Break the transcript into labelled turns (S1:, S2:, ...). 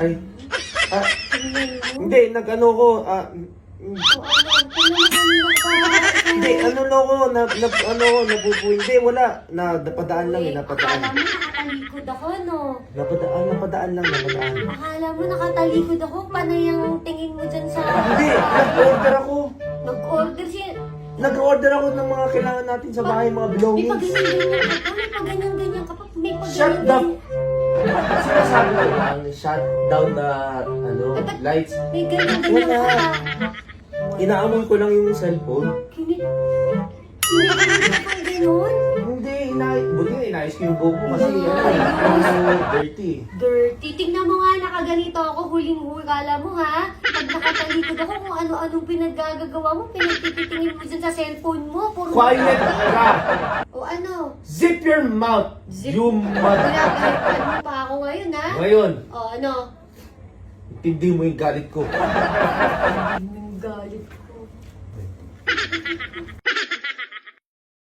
S1: Ay, hindi, nag-ano ko, hindi, ano na ako, napupo, hindi, wala, napadaan lang, napadaan.
S2: Akala mo nakatalikod ako, no?
S1: Napadaan lang.
S2: Akala mo nakatalikod ako, panay ang tingin mo dyan sa...
S1: Hindi, nag-order ako.
S2: Nag-order siya.
S1: Nag-order ako ng mga kailangan natin sa bahay, mga
S2: May
S1: belongings.
S2: pag-ganyan-ganyan ka pa, may pag-ganyan-ganyan ka pa, may
S1: Shut the...
S2: pag-ganyan-ganyan.
S1: Sinasabi ko lang, shut down the, lights.
S2: May ganyan-ganyan ka pa.
S1: Inaamoy ko lang yung cellphone.
S2: Kinakaroon kang gano'n?
S1: Hindi, buti nga inayos ko yung buhok ko kasi dirty.
S2: Dirty. Tingnan mo nga, nakaganito ako, huling-huli. Kala mo ha, pag nakatalikod ako kung ano-anong pinaggagawa mo, pinagtitingin mo dyan sa cellphone mo. Puro
S1: Quiet ka!
S2: O ano?
S1: Zip your mouth! You mother...
S2: Pinagagawa mo pa ako ngayon ha?
S1: Ngayon,
S2: O ano?
S1: hindi mo yung galit ko.
S2: Ang galit ko.